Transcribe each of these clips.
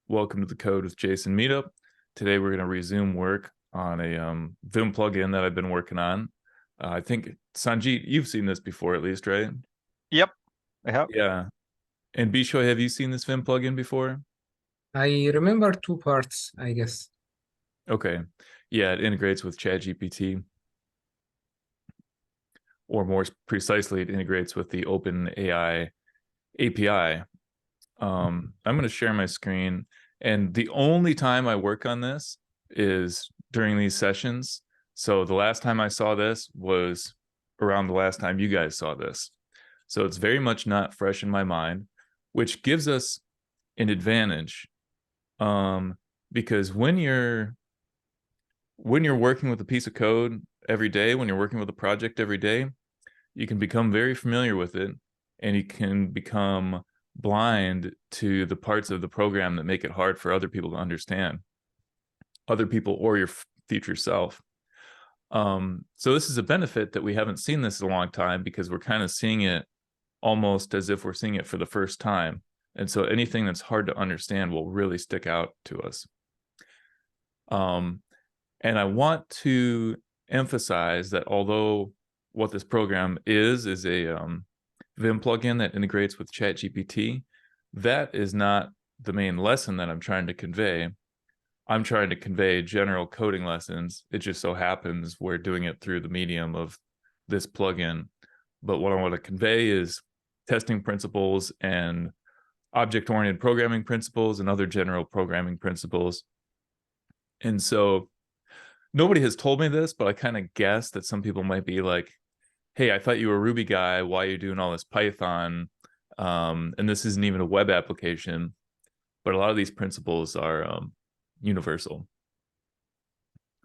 Welcome to the Code with Jason meetup. Today we're going to resume work on a Vim plugin that I've been working on. I think, Sanjit, you've seen this before at least, right? Yep, I have. Yeah. And Bishoy, have you seen this Vim plugin before? I remember two parts, I guess. Okay. Yeah, it integrates with ChatGPT, or more precisely, it integrates with the OpenAI API. I'm going to share my screen, and the only time I work on this is during these sessions. So the last time I saw this was around the last time you guys saw this. So it's very much not fresh in my mind, which gives us an advantage. Because when you're working with a piece of code every day, when you're working with a project every day, you can become very familiar with it, and you can become blind to the parts of the program that make it hard for other people to understand, other people or your future self. So this is a benefit that we haven't seen this in a long time, because we're kind of seeing it almost as if we're seeing it for the first time. And so anything that's hard to understand will really stick out to us. And I want to emphasize that although what this program is a Vim plugin that integrates with ChatGPT, that is not the main lesson that I'm trying to convey. I'm trying to convey general coding lessons. It just so happens we're doing it through the medium of this plugin. But what I want to convey is testing principles and object-oriented programming principles and other general programming principles. And so nobody has told me this, but I kind of guess that some people might be like, hey, I thought you were a Ruby guy. Why are you doing all this Python? And this isn't even a web application. But a lot of these principles are universal.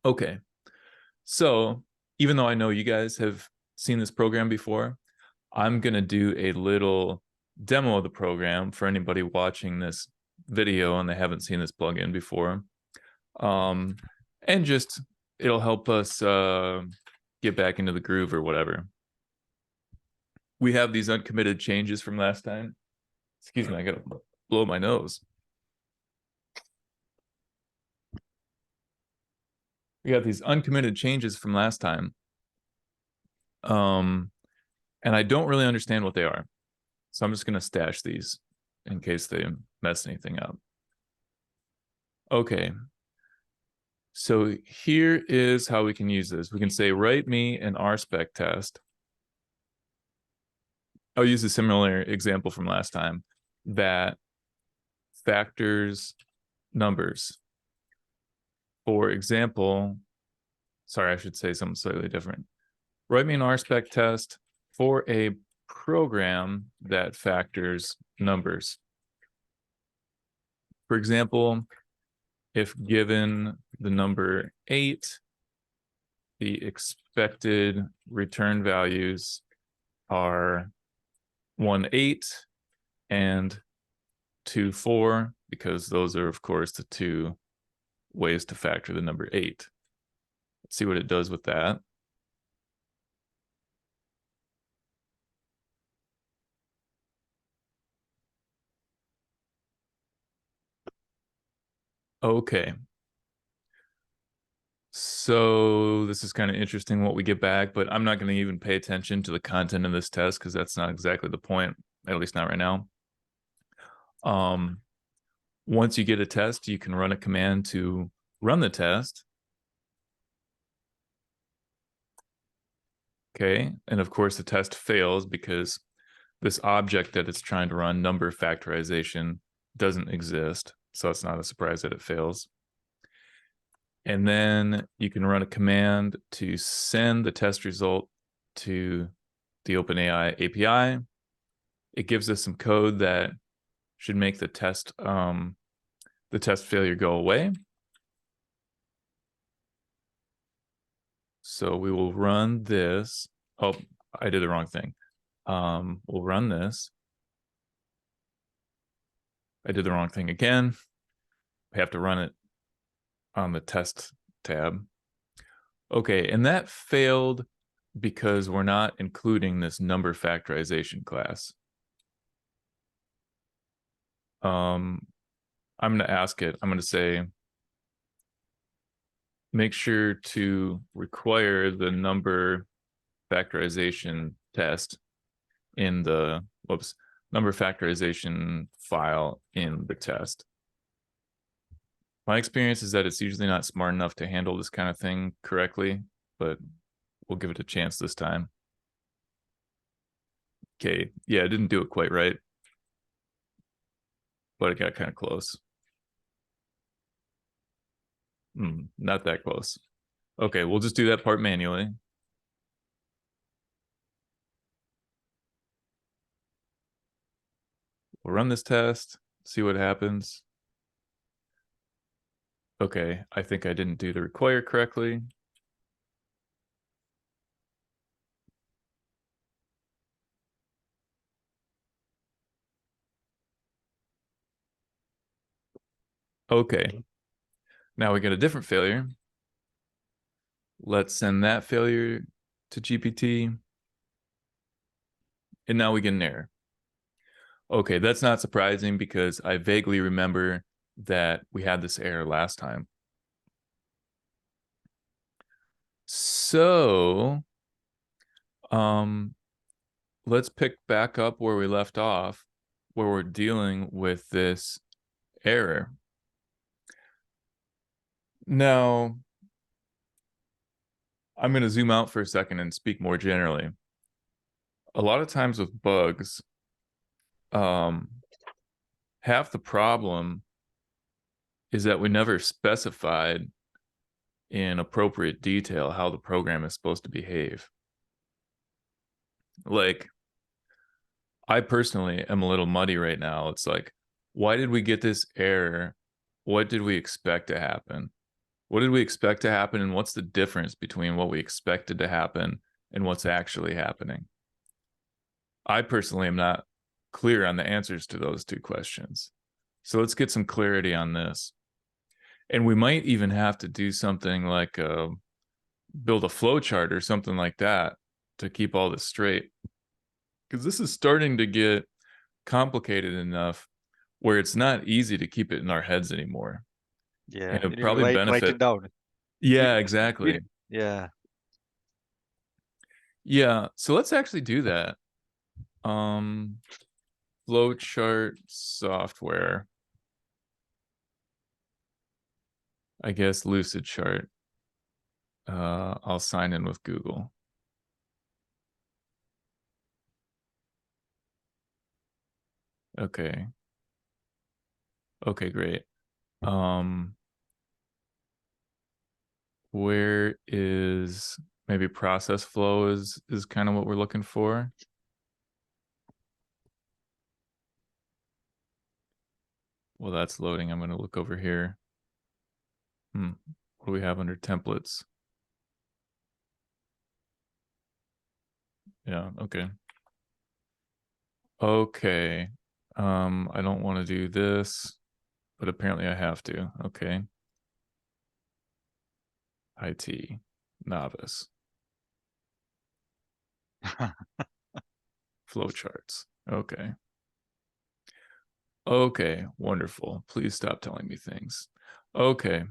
Okay. So even though I know you guys have seen this program before, I'm going to do a little demo of the program for anybody watching this video and they haven't seen this plugin before. And just, it'll help us get back into the groove or whatever. We have these uncommitted changes from last time. Excuse me, I gotta blow my nose. We got these uncommitted changes from last time. And I don't really understand what they are. So I'm just gonna stash these in case they mess anything up. Okay. So here is how we can use this. We can say, write me an RSpec test. I'll use a similar example from last time that factors numbers. For example, sorry, I should say something slightly different. Write me an RSpec test for a program that factors numbers. For example, if given the number 8, the expected return values are 1, 8 and 2, 4, because those are, of course, the two ways to factor the number 8. Let's see what it does with that. Okay. So this is kind of interesting what we get back, but I'm not going to even pay attention to the content of this test because that's not exactly the point, at least not right now. Once you get a test, you can run a command to run the test. Okay, and of course the test fails because this object that it's trying to run, number factorization, doesn't exist. So it's not a surprise that it fails. And then you can run a command to send the test result to the OpenAI API. It gives us some code that should make the test failure go away. So we will run this. Oh, I did the wrong thing. We'll run this. I did the wrong thing again. We have to run it on the test tab. Okay, and that failed because we're not including this number factorization class. I'm I'm going to ask it. I'm going to say, make sure to require the number factorization test in the number factorization file in the test. My experience is that it's usually not smart enough to handle this kind of thing correctly, but we'll give it a chance this time. Okay, yeah, I didn't do it quite right, but it got kind of close. Not that close. Okay, we'll just do that part manually. We'll run this test, see what happens. Okay, I think I didn't do the require correctly. Okay, now we get a different failure. Let's send that failure to GPT. And now we get an error. Okay, that's not surprising because I vaguely remember that we had this error last time. So, let's pick back up where we left off, where we're dealing with this error. Now, I'm going to zoom out for a second and speak more generally. A lot of times with bugs, half the problem is that we never specified in appropriate detail how the program is supposed to behave. Like, I personally am a little muddy right now. It's like, why did we get this error? What did we expect to happen? What did we expect to happen? And what's the difference between what we expected to happen and what's actually happening? I personally am not clear on the answers to those two questions. So let's get some clarity on this. And we might even have to do something like build a flow chart or something like that to keep all this straight. Because this is starting to get complicated enough where it's not easy to keep it in our heads anymore. Yeah, And you it need to probably write benefit. it down. Yeah, exactly. Yeah. Yeah, so let's actually do that. Flowchart software. I guess Lucid Chart. I'll sign in with Google. Okay. Okay, great. Where is maybe process flow is kind of what we're looking for. Well, that's loading. I'm going to look over here. What do we have under templates? Yeah, okay. Okay. I don't want to do this, but apparently I have to. Okay. IT, novice. Flowcharts. Okay. Okay, wonderful. Please stop telling me things. Okay.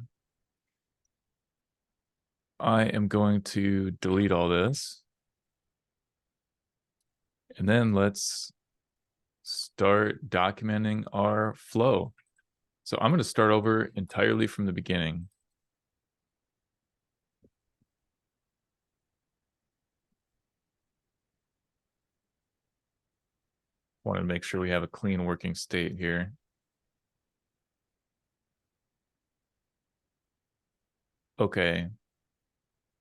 I am going to delete all this. And then let's start documenting our flow. So I'm going to start over entirely from the beginning. Want to make sure we have a clean working state here. Okay.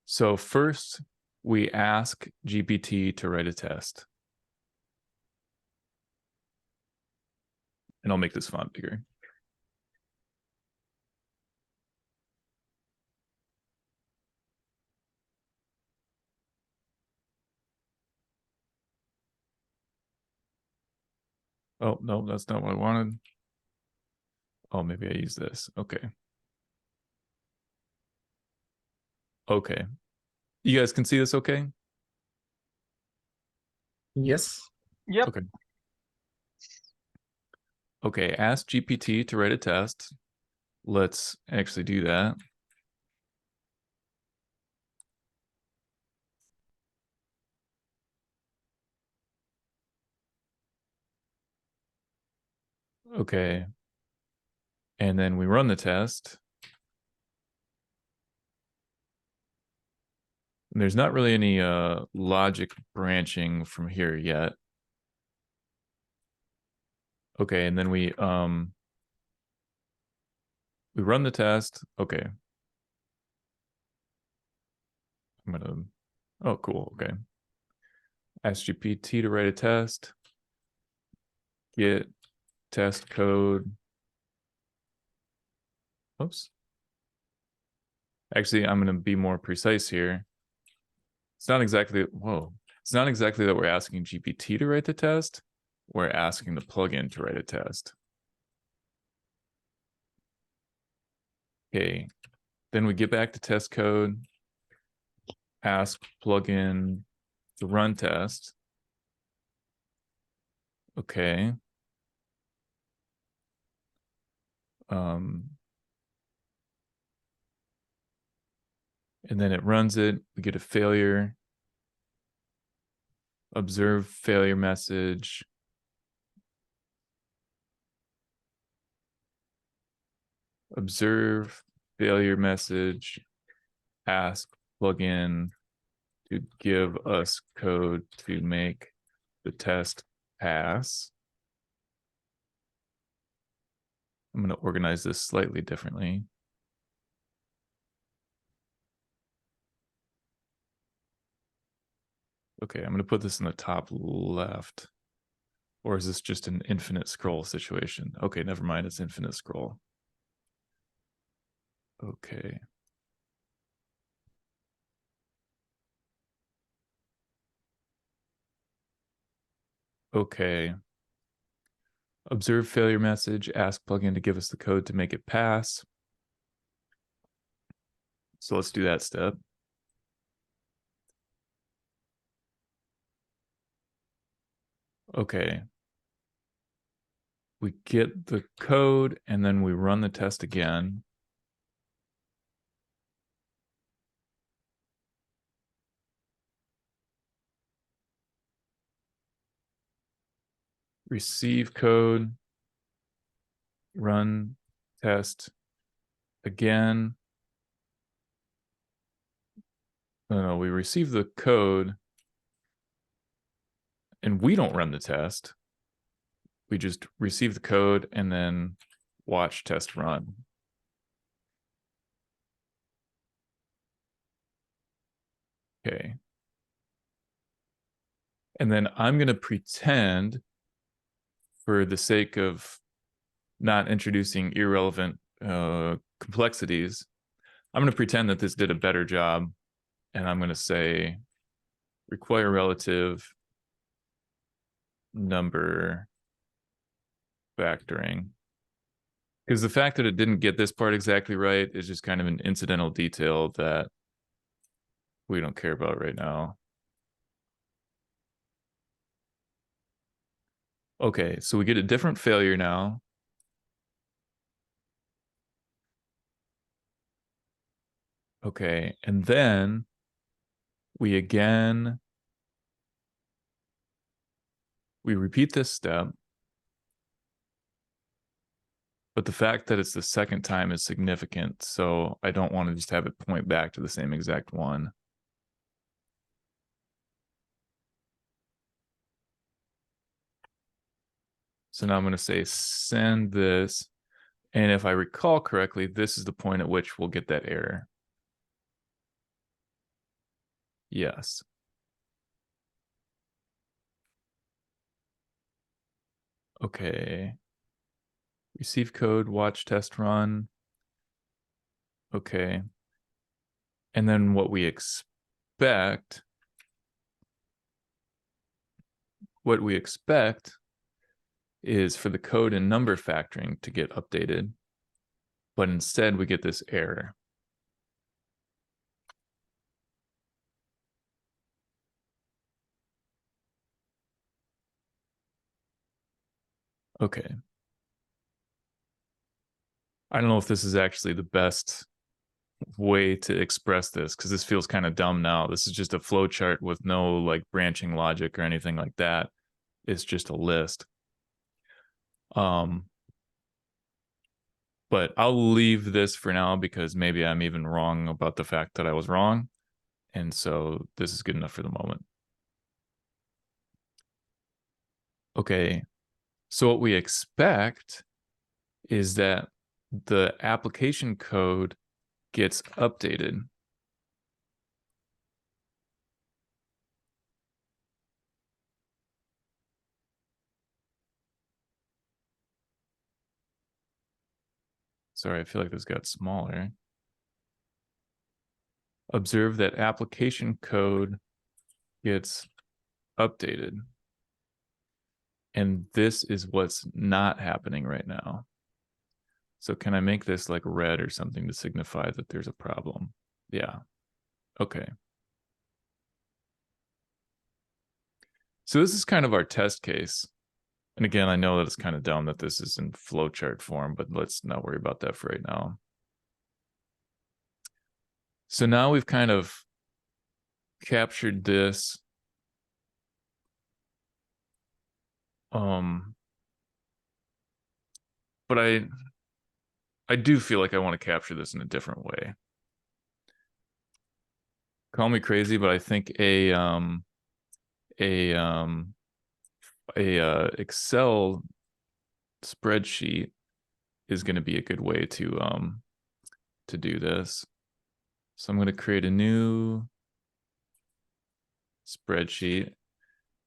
So first, we ask GPT to write a test. And I'll make this font bigger. Oh, no, that's not what I wanted. Oh, maybe I use this. Okay. Okay. You guys can see this okay? Yes. Yep. Okay. Okay, ask GPT to write a test. Let's actually do that. Okay. And then we run the test. And there's not really any logic branching from here yet. Okay, and then we run the test. Okay. I'm gonna, oh, cool. Okay. Ask GPT to write a test. Get test code. Oops. Actually, I'm gonna be more precise here. It's not exactly, whoa. It's not exactly that we're asking GPT to write the test. We're asking the plugin to write a test. Okay. Then we get back to test code, ask plugin to run test. Okay. And then it runs it. We get a failure. Observe failure message. Observe failure message. Ask plugin to give us code to make the test pass. I'm going to organize this slightly differently. Okay, I'm going to put this in the top left. Or is this just an infinite scroll situation? Okay, never mind. It's infinite scroll. Okay. Okay. Observe failure message. Ask plugin to give us the code to make it pass. So let's do that step. Okay. We get the code and then we run the test again. Receive code, run test again. No, we receive the code and we don't run the test. We just receive the code and then watch test run. Okay. And then I'm going to pretend, for the sake of not introducing irrelevant complexities, I'm going to pretend that this did a better job. And I'm going to say require relative number factoring. Because the fact that it didn't get this part exactly right is just kind of an incidental detail that we don't care about right now. Okay, so we get a different failure now. Okay, and then we repeat this step, but the fact that it's the second time is significant, so I don't want to just have it point back to the same exact one. So now I'm going to say send this, and if I recall correctly, this is the point at which we'll get that error. Yes. Okay. Receive code, watch test run. Okay. And then what we expect is for the code and number factoring to get updated, but instead we get this error. Okay. I don't know if this is actually the best way to express this, because this feels kind of dumb now. This is just a flow chart with no like branching logic or anything like that. It's just a list. But I'll leave this for now because maybe I'm even wrong about the fact that I was wrong. And so this is good enough for the moment. Okay, so what we expect is that the application code gets updated. Sorry, I feel like this got smaller. Observe that application code gets updated. And this is what's not happening right now. So can I make this like red or something to signify that there's a problem? Yeah. Okay. So this is kind of our test case. And again, I know that it's kind of dumb that this is in flowchart form, but let's not worry about that for right now. So now we've kind of captured this. But I do feel like I want to capture this in a different way. Call me crazy, but I think a Excel spreadsheet is going to be a good way to do this. So I'm going to create a new spreadsheet,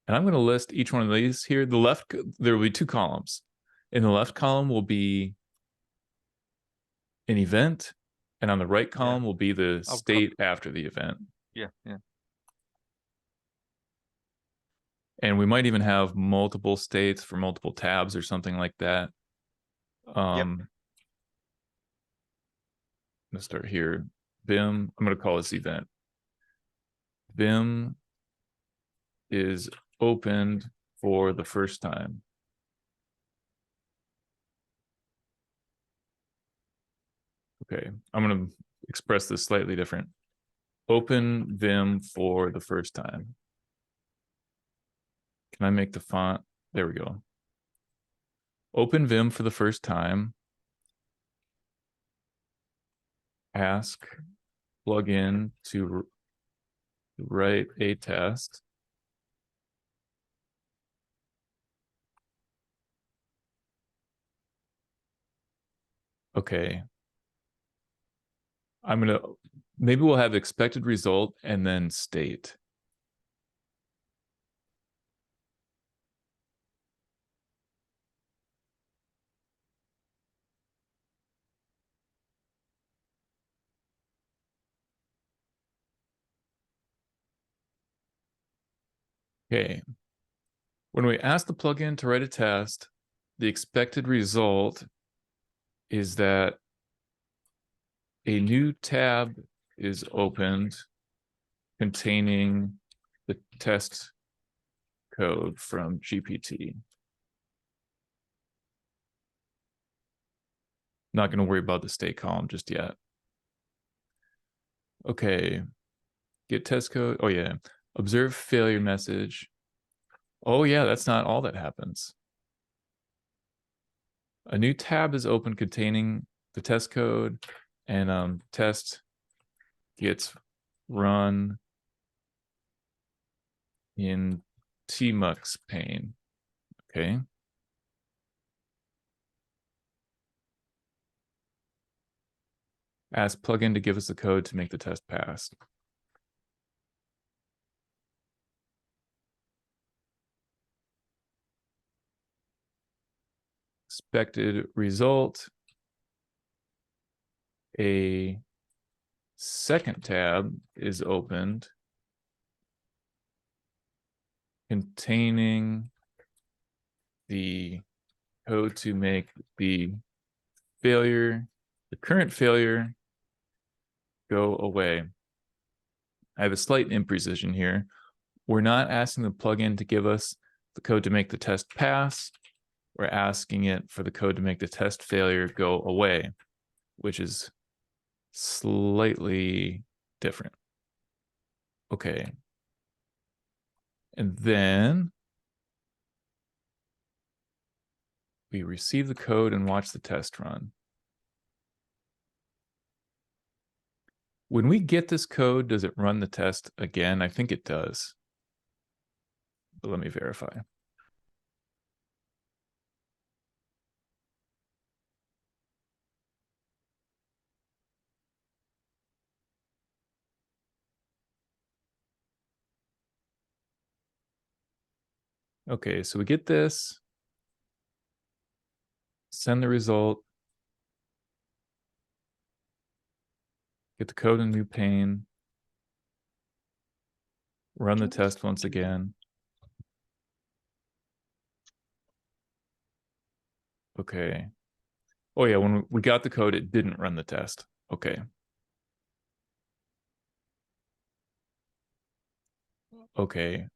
and I'm going to list each one of these here. The left, there will be two columns. In the left column will be an event, and on the right column will be the state after the event. Yeah. And we might even have multiple states for multiple tabs or something like that. Let's start here. Vim, I'm going to call this event. Vim is opened for the first time. Okay, I'm going to express this slightly different. Open Vim for the first time. Can I make the font? There we go. Open Vim for the first time. Ask plugin to write a test. Okay. Maybe we'll have expected result and then state. Okay. When we ask the plugin to write a test, the expected result is that a new tab is opened containing the test code from GPT. Not going to worry about the state column just yet. Okay. Get test code. Oh, yeah. Observe failure message. Oh, yeah, that's not all that happens. A new tab is open containing the test code, and test gets run in tmux pane. Okay. Ask plugin to give us the code to make the test pass. Expected result. A second tab is opened containing the code to make the current failure go away. I have a slight imprecision here. We're not asking the plugin to give us the code to make the test pass. We're asking it for the code to make the test failure go away. which is slightly different. Okay. And then we receive the code and watch the test run. When we get this code, does it run the test again? I think it does. But let me verify. Okay, so we get this, send the result, get the code in new pane, run the test once again. Okay. Oh yeah, when we got the code, it didn't run the test. Okay. Okay.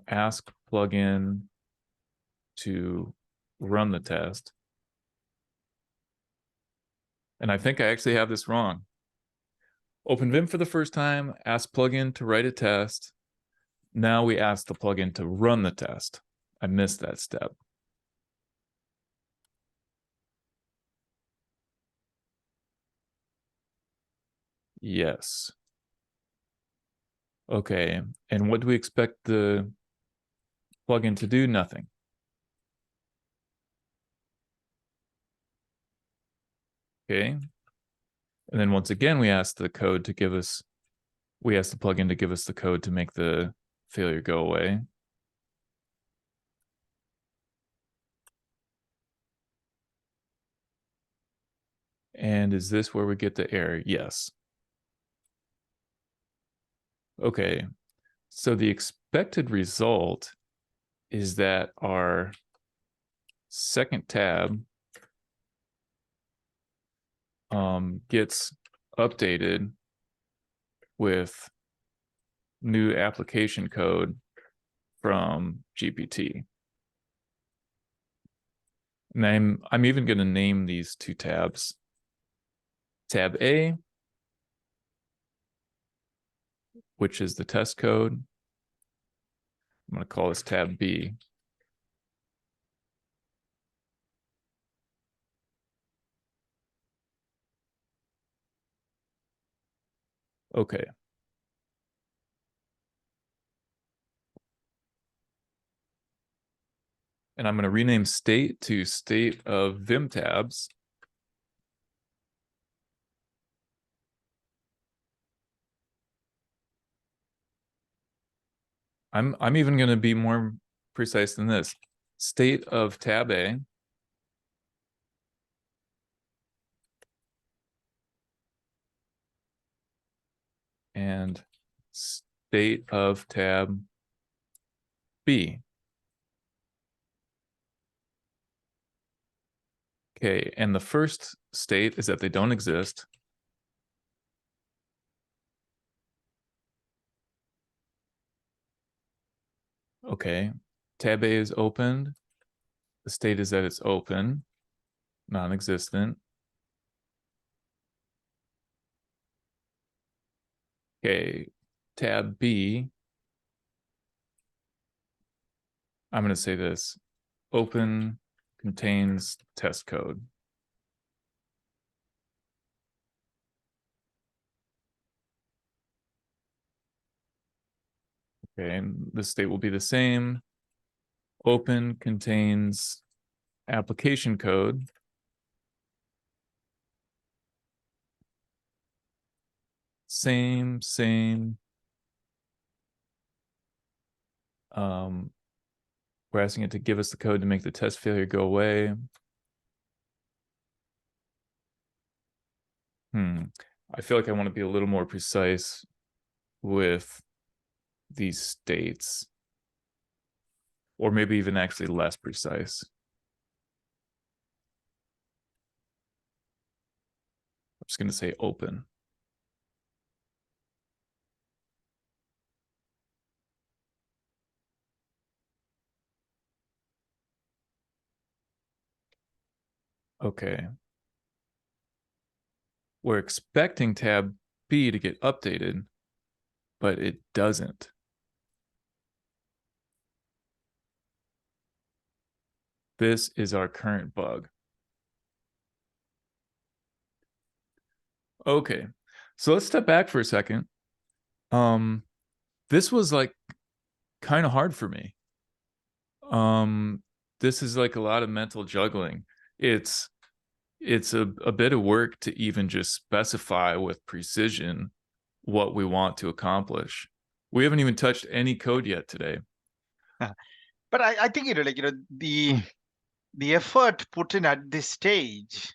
Ask plugin to run the test. And I think I actually have this wrong. Open Vim for the first time, ask plugin to write a test. Now we ask the plugin to run the test. I missed that step. Yes. Okay, and what do we expect the plugin to do? Nothing. Okay. And then once again, we ask the plugin to give us the code to make the failure go away. And is this where we get the error? Yes. Okay. So the expected result is that our second tab gets updated with new application code from GPT. And I'm even going to name these two tabs. Tab A, which is the test code. I'm going to call this tab B. Okay. And I'm going to rename state to state of Vim tabs. I'm even going to be more precise than this. State of tab A. And state of tab B. Okay, and the first state is that they don't exist. Okay, tab A is opened. The state is that it's open, non-existent. Okay, tab B, I'm going to say this, open contains test code. Okay, and the state will be the same. Open contains application code. Same. We're asking it to give us the code to make the test failure go away. I feel like I want to be a little more precise with these states, or maybe even actually less precise. I'm just going to say open. Okay. We're expecting tab B to get updated, but it doesn't. This is our current bug. Okay, so let's step back for a second. This was like kind of hard for me. This is like a lot of mental juggling. It's a bit of work to even just specify with precision what we want to accomplish. We haven't even touched any code yet today. But I think, like, the effort put in at this stage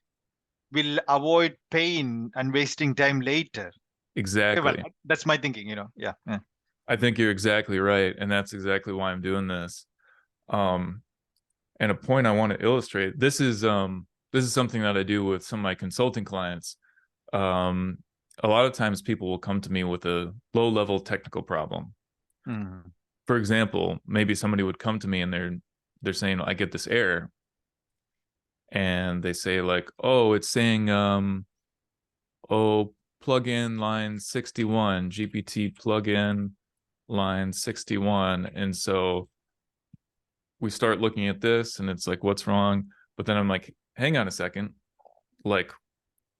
will avoid pain and wasting time later. Exactly. Well, that's my thinking, yeah. I think you're exactly right, and that's exactly why I'm doing this. And a point I want to illustrate, this is something that I do with some of my consulting clients. A lot of times people will come to me with a low-level technical problem. For example, maybe somebody would come to me and they're saying, I get this error. And they say like, oh, it's saying, plugin line 61, GPT plugin line 61. And so we start looking at this and it's like, what's wrong? But then I'm like, hang on a second. Like,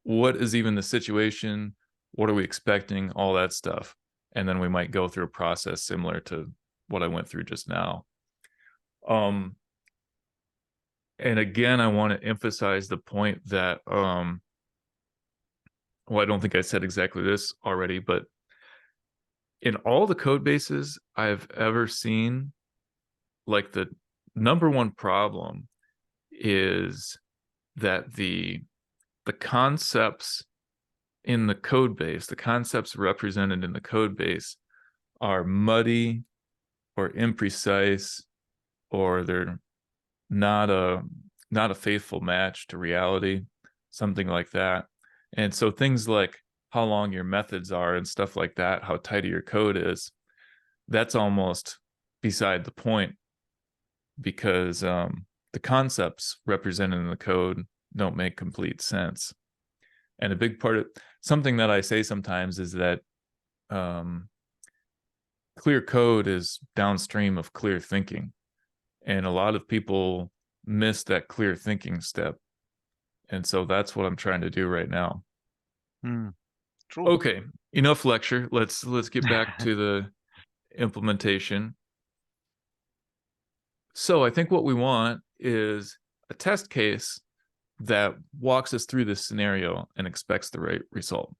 what is even the situation? What are we expecting? All that stuff. And then we might go through a process similar to what I went through just now. And again, I want to emphasize the point that, well, I don't think I said exactly this already, but in all the code bases I've ever seen, like the number one problem is that the concepts in the code base, the concepts represented in the code base are muddy or imprecise, or they're not a faithful match to reality, something like that. And so things like how long your methods are and stuff like that, how tight your code is, that's almost beside the point, because the concepts represented in the code don't make complete sense. And a big part of something that I say sometimes is that clear code is downstream of clear thinking. And a lot of people miss that clear thinking step. And so that's what I'm trying to do right now. True. Okay, enough lecture. Let's get back to the implementation. So I think what we want is a test case that walks us through this scenario and expects the right result.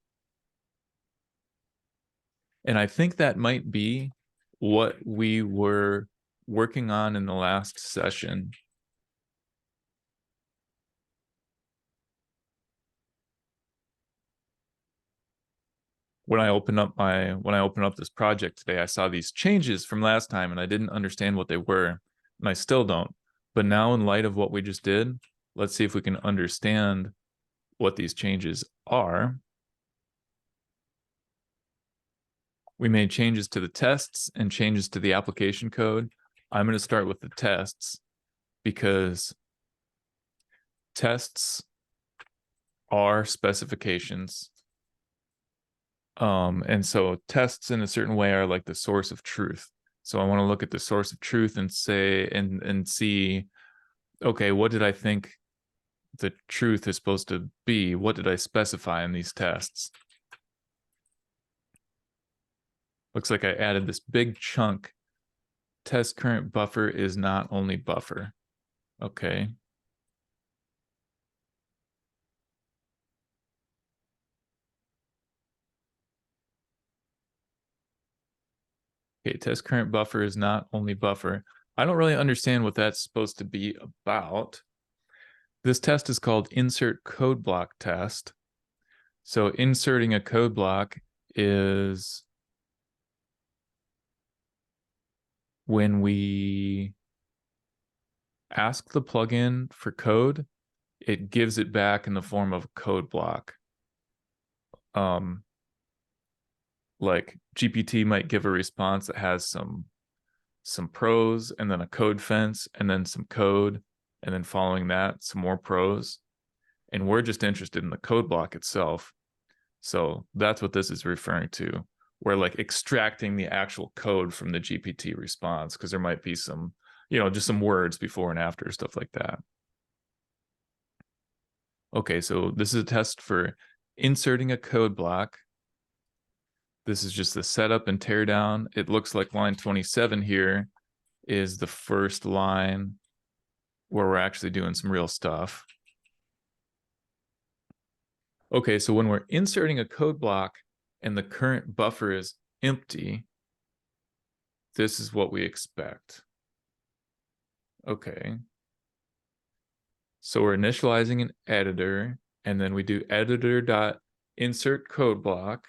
And I think that might be what we were working on in the last session. When I opened up this project today, I saw these changes from last time and I didn't understand what they were, and I still don't. But now, in light of what we just did, let's see if we can understand what these changes are. We made changes to the tests and changes to the application code. I'm going to start with the tests because tests are specifications. And so tests in a certain way are like the source of truth. So I want to look at the source of truth and say, and see, okay, what did I think the truth is supposed to be? What did I specify in these tests? Looks like I added this big chunk. Test current buffer is not only buffer. Okay. Okay, test current buffer is not only buffer. I don't really understand what that's supposed to be about. This test is called insert code block test. So inserting a code block is when we ask the plugin for code, it gives it back in the form of a code block. Like GPT might give a response that has some prose and then a code fence and then some code, and then following that some more prose. and we're just interested in the code block itself. So that's what this is referring to. We're like extracting the actual code from the GPT response, because there might be some, just some words before and after, stuff like that. Okay, so this is a test for inserting a code block. This is just the setup and tear down. It looks like line 27 here is the first line where we're actually doing some real stuff. Okay, so when we're inserting a code block and the current buffer is empty, this is what we expect. Okay. So we're initializing an editor, and then we do editor.insert code block.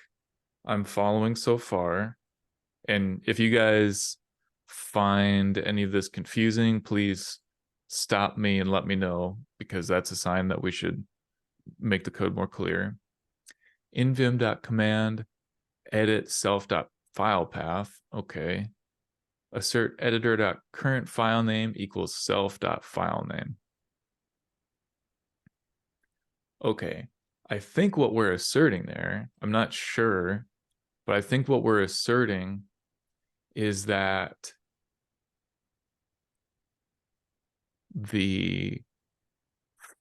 I'm following so far. And if you guys find any of this confusing, please stop me and let me know, because that's a sign that we should make the code more clear. In vim.command edit self.file path. Okay. Assert editor.current file name equals self.file name. Okay. I think what we're asserting there, I'm not sure, but I think what we're asserting is that the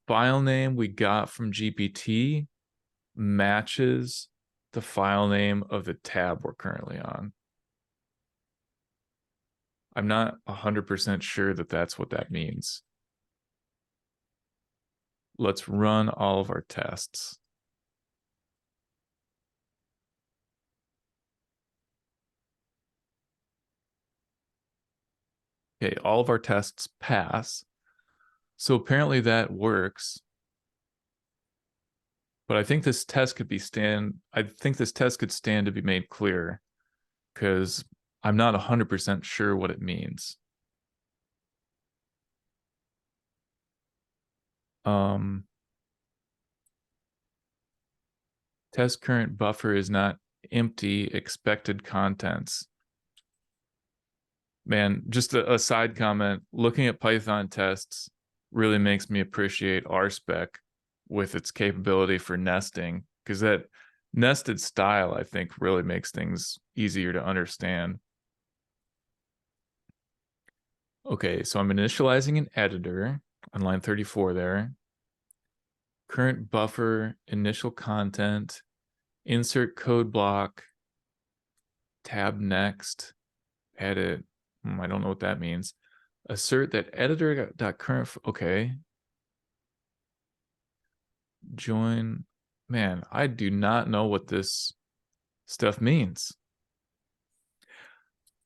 file name we got from GPT matches the file name of the tab we're currently on. I'm not 100% sure that that's what that means. Let's run all of our tests. Okay, all of our tests pass. So apparently that works. But I think this test could stand to be made clear, because I'm not 100% sure what it means. Test current buffer is not empty expected contents. Man, just a side comment, looking at Python tests really makes me appreciate RSpec with its capability for nesting, because that nested style, I think, really makes things easier to understand. Okay, so I'm initializing an editor on line 34 there. Current buffer, initial content, insert code block, tab next, edit. I don't know what that means. Assert that editor.current, okay. Join. Man, I do not know what this stuff means.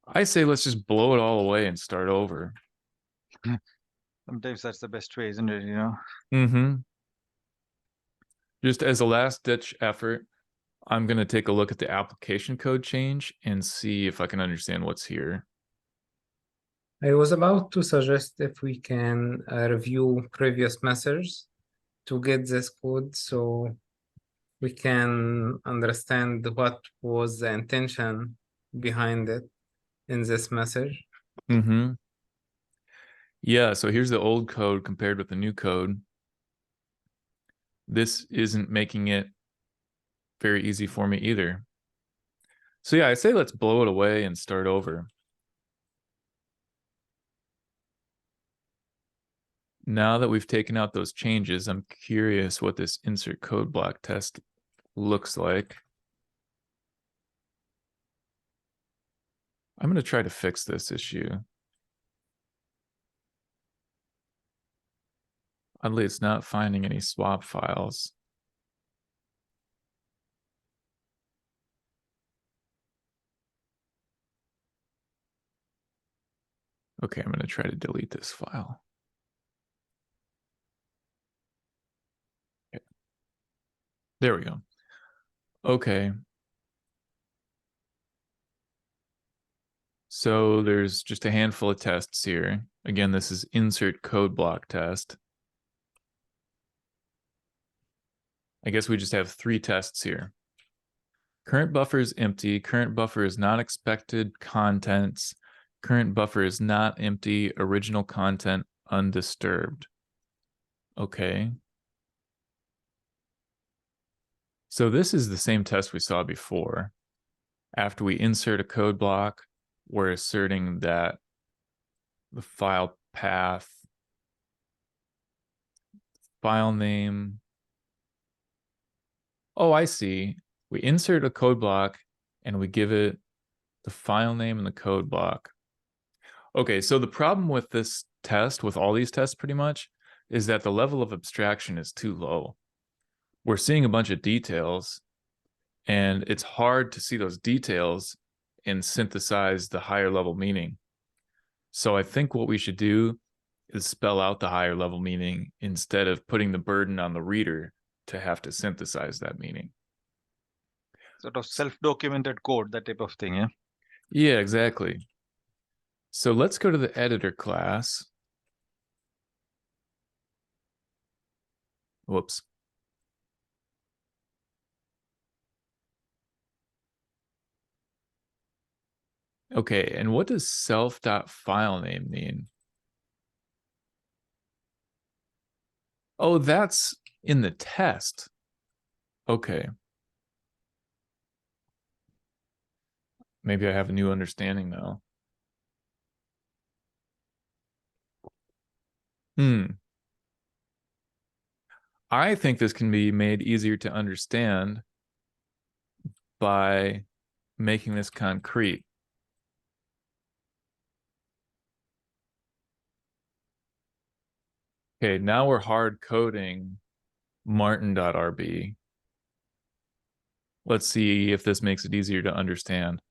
I say let's just blow it all away and start over. Sometimes that's the best way, isn't it? Mm-hmm. Just as a last ditch effort, I'm going to take a look at the application code change and see if I can understand what's here. I was about to suggest if we can review previous messages to get this code so we can understand what was the intention behind it in this message. Mm-hmm. Yeah, so here's the old code compared with the new code. This isn't making it very easy for me either. So yeah, I say let's blow it away and start over. Now that we've taken out those changes, I'm curious what this insert code block test looks like. I'm going to try to fix this issue. Oddly, it's not finding any swap files. Okay, I'm going to try to delete this file. Okay. There we go. Okay. So there's just a handful of tests here. Again, this is insert code block test. I guess we just have 3 tests here. Current buffer is empty. Current buffer is not expected contents. Current buffer is not empty. Original content undisturbed. Okay. So this is the same test we saw before. After we insert a code block, we're asserting that the file path, file name. Oh, I see. We insert a code block and we give it the file name and the code block. Okay, so the problem with this test, with all these tests pretty much, is that the level of abstraction is too low. We're seeing a bunch of details, and it's hard to see those details and synthesize the higher level meaning. So I think what we should do is spell out the higher level meaning instead of putting the burden on the reader to have to synthesize that meaning. Sort of self-documented code, that type of thing, yeah? Yeah, exactly. So let's go to the editor class. Whoops. Okay, and what does self.filename mean? Oh, that's in the test. Okay. Maybe I have a new understanding now. I think this can be made easier to understand by making this concrete. Okay, now we're hard coding martin.rb. Let's see if this makes it easier to understand.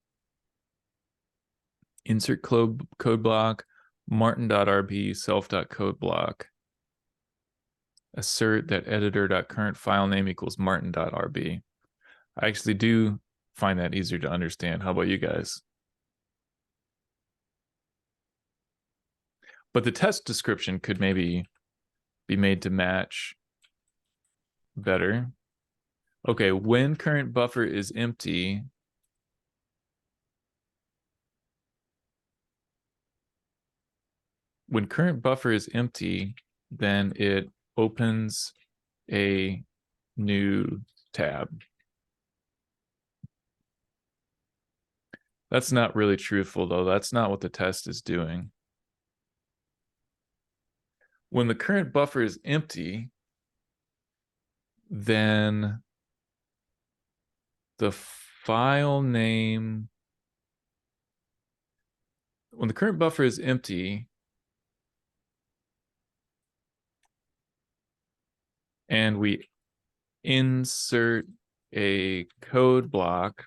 Insert code block, martin.rb, self.code block. Assert that editor.currentFileName equals martin.rb. I actually do find that easier to understand. How about you guys? But the test description could maybe be made to match better. Okay, when current buffer is empty, then it opens a new tab. That's not really truthful, though. That's not what the test is doing. When the current buffer is empty, then the file name, when the current buffer is empty, and we insert a code block,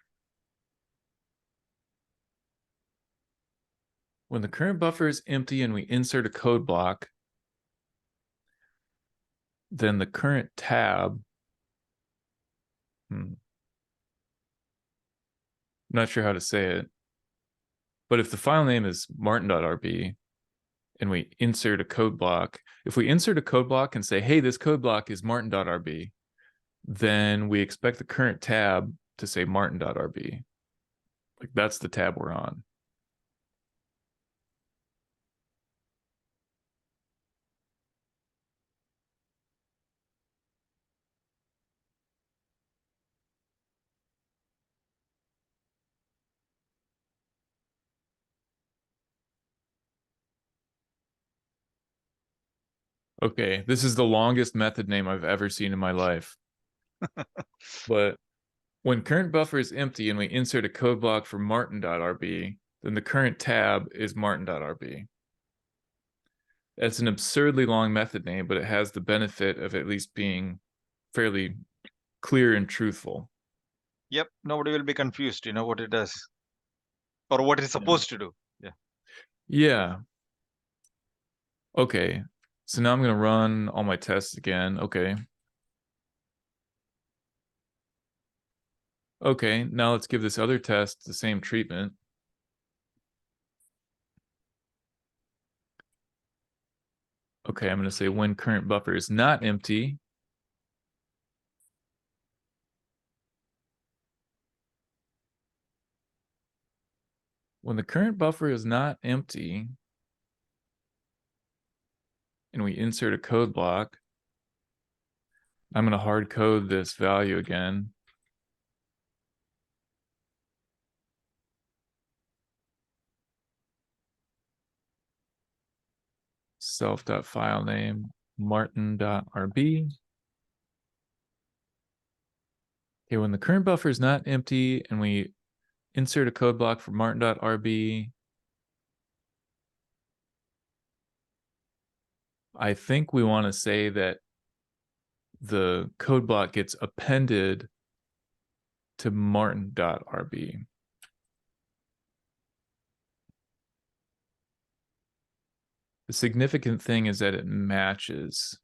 when the current buffer is empty and we insert a code block, then the current tab, not sure how to say it, but if the file name is martin.rb and we insert a code block, if we insert a code block and say, hey, this code block is martin.rb, then we expect the current tab to say martin.rb. Like that's the tab we're on. Okay, this is the longest method name I've ever seen in my life. But when current buffer is empty and we insert a code block for martin.rb, then the current tab is martin.rb. That's an absurdly long method name, but it has the benefit of at least being fairly clear and truthful. Yep, nobody will be confused, what it does or what it's supposed to do. Yeah. Yeah. Okay, so now I'm going to run all my tests again. Okay. Okay, now let's give this other test the same treatment. Okay, I'm going to say when current buffer is not empty. When the current buffer is not empty, and we insert a code block, I'm going to hard code this value again. self.filename martin.rb. Okay, when the current buffer is not empty and we insert a code block for martin.rb, I think we want to say that the code block gets appended to martin.rb. The significant thing is that it matches.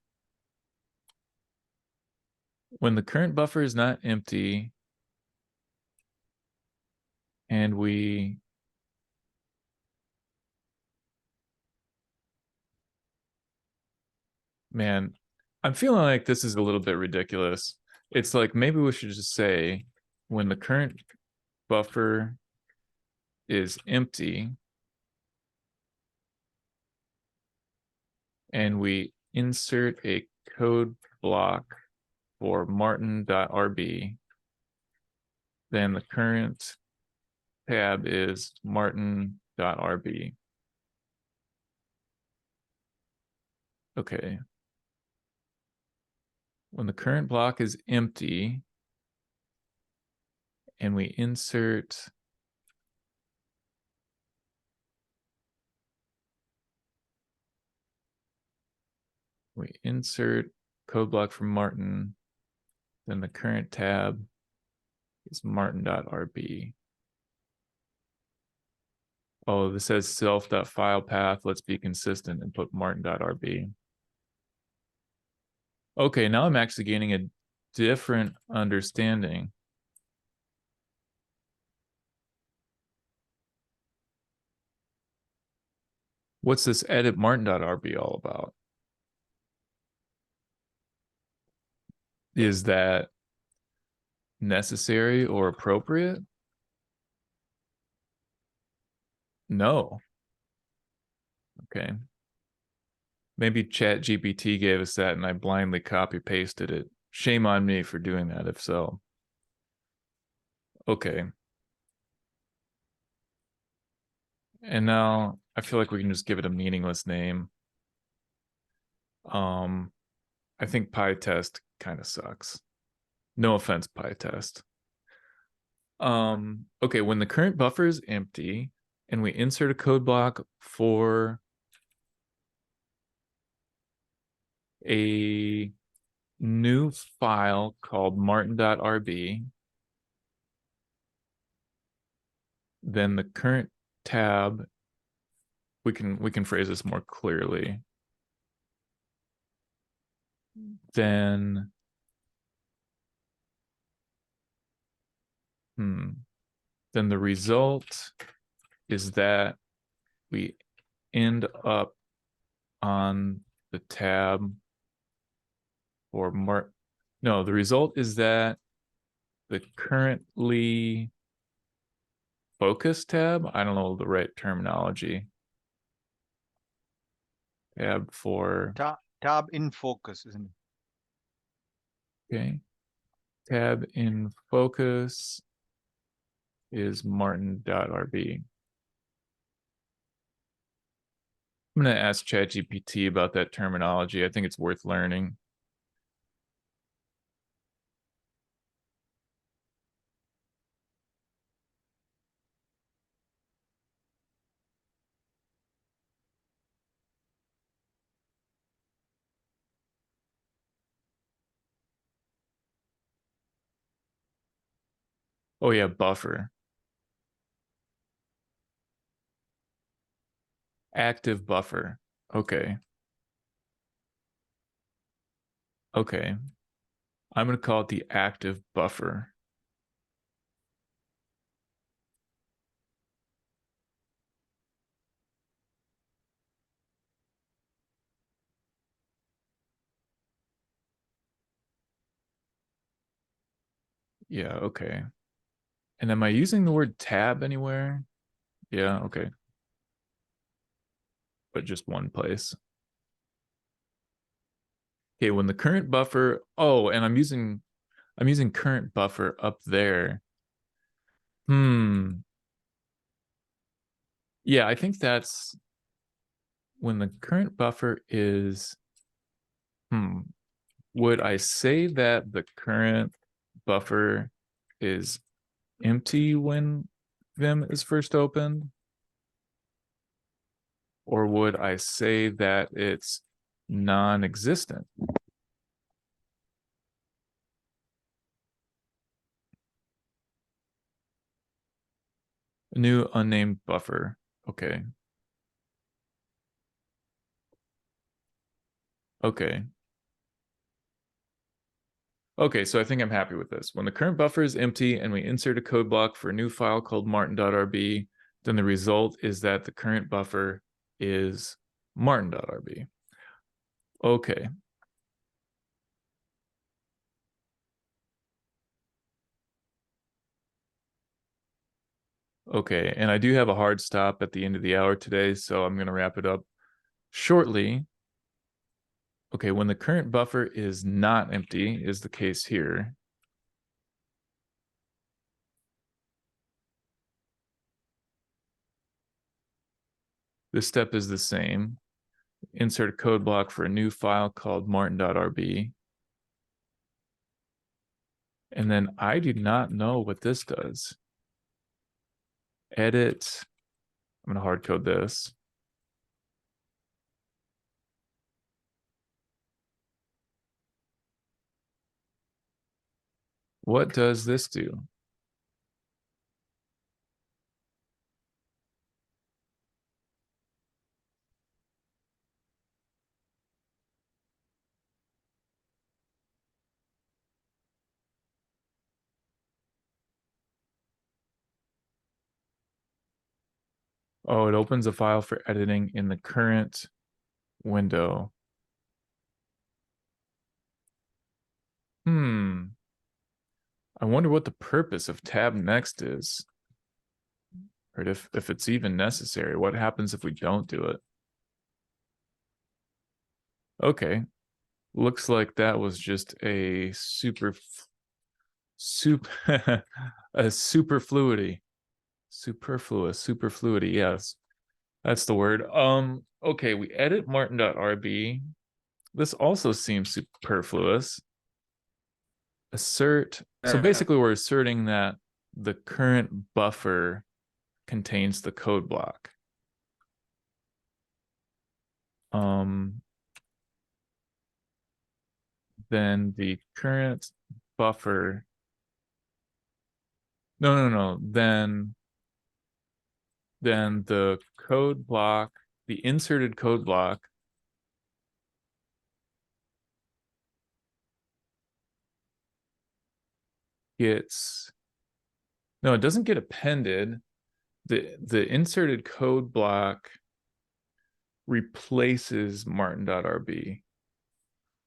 When the current buffer is not empty and we man, I'm feeling like this is a little bit ridiculous. It's like maybe we should just say when the current buffer is empty and we insert a code block for martin.rb, then the current tab is martin.rb. Okay. When the current block is empty and we insert code block from Martin, then the current tab is martin.rb. Oh, this says self.file path. Let's be consistent and put martin.rb. Okay, now I'm actually gaining a different understanding. What's this edit martin.rb all about? Is that necessary or appropriate? No. Okay. Maybe ChatGPT gave us that and I blindly copy pasted it. Shame on me for doing that if so. Okay. And now I feel like we can just give it a meaningless name. I think PyTest kind of sucks. No offense, PyTest. Okay, when the current buffer is empty and we insert a code block for a new file called martin.rb, then the current tab, we can phrase this more clearly. Then the result is that we end up on the tab or the result is that the currently focus tab, I don't know the right terminology. Tab for tab in focus, isn't it? Okay. Tab in focus is martin.rb. I'm going to ask ChatGPT about that terminology. I think it's worth learning. Oh yeah, buffer. Active buffer. Okay. Okay. I'm going to call it the active buffer. Yeah, okay. And am I using the word tab anywhere? Yeah, okay. But just one place. Okay, when the current buffer, oh, and I'm using current buffer up there. Yeah, I think that's when the current buffer is, would I say that the current buffer is empty when Vim is first opened? Or would I say that it's non-existent? A new unnamed buffer. Okay. Okay. Okay, so I think I'm happy with this. When the current buffer is empty and we insert a code block for a new file called martin.rb, then the result is that the current buffer is martin.rb. Okay. Okay, and I do have a hard stop at the end of the hour today, so I'm going to wrap it up shortly. Okay, when the current buffer is not empty is the case here. This step is the same. Insert a code block for a new file called martin.rb. And then I do not know what this does. Edit. I'm going to hard code this. What does this do? Oh, it opens a file for editing in the current window. I wonder what the purpose of tab next is. Or if it's even necessary. What happens if we don't do it? Okay. Looks like that was just a a superfluity. Superfluity, yes. That's the word. Okay, we edit martin.rb. This also seems superfluous. Assert. So basically we're asserting that the current buffer contains the code block. Then the current buffer. No. Then the code block, the inserted code block gets, no, it doesn't get appended. The inserted code block replaces martin.rb.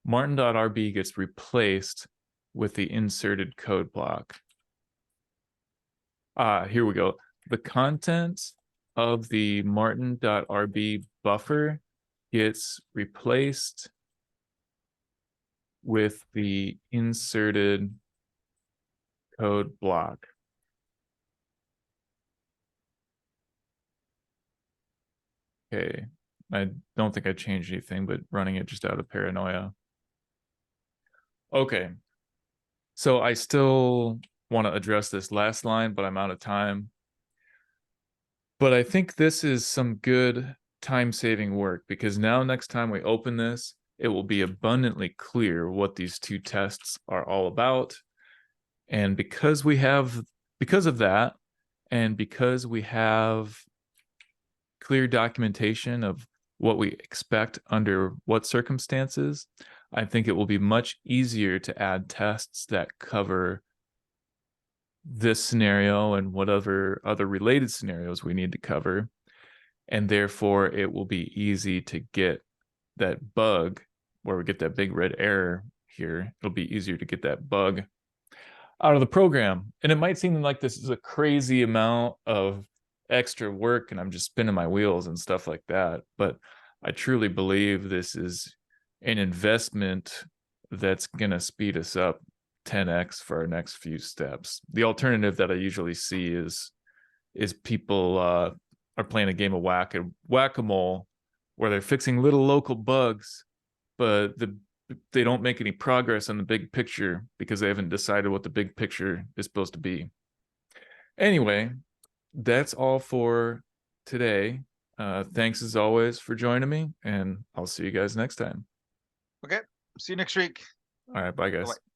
Martin.rb gets replaced with the inserted code block. Here we go. The content of the martin.rb buffer gets replaced with the inserted code block. Okay, I don't think I changed anything, but running it just out of paranoia. Okay, so I still want to address this last line, but I'm out of time. But I think this is some good time-saving work, because now next time we open this, it will be abundantly clear what these two tests are all about. And because of that, and because we have clear documentation of what we expect under what circumstances, I think it will be much easier to add tests that cover this scenario and whatever other related scenarios we need to cover. And therefore, it will be easy to get that bug where we get that big red error here. It'll be easier to get that bug out of the program. And it might seem like this is a crazy amount of extra work and I'm just spinning my wheels and stuff like that. But I truly believe this is an investment that's going to speed us up 10x for our next few steps. The alternative that I usually see is people are playing a game of whack-a-mole where they're fixing little local bugs, but they don't make any progress on the big picture because they haven't decided what the big picture is supposed to be. Anyway, that's all for today. Thanks as always for joining me, and I'll see you guys next time. Okay. See you next week. All right, bye guys. Bye-bye.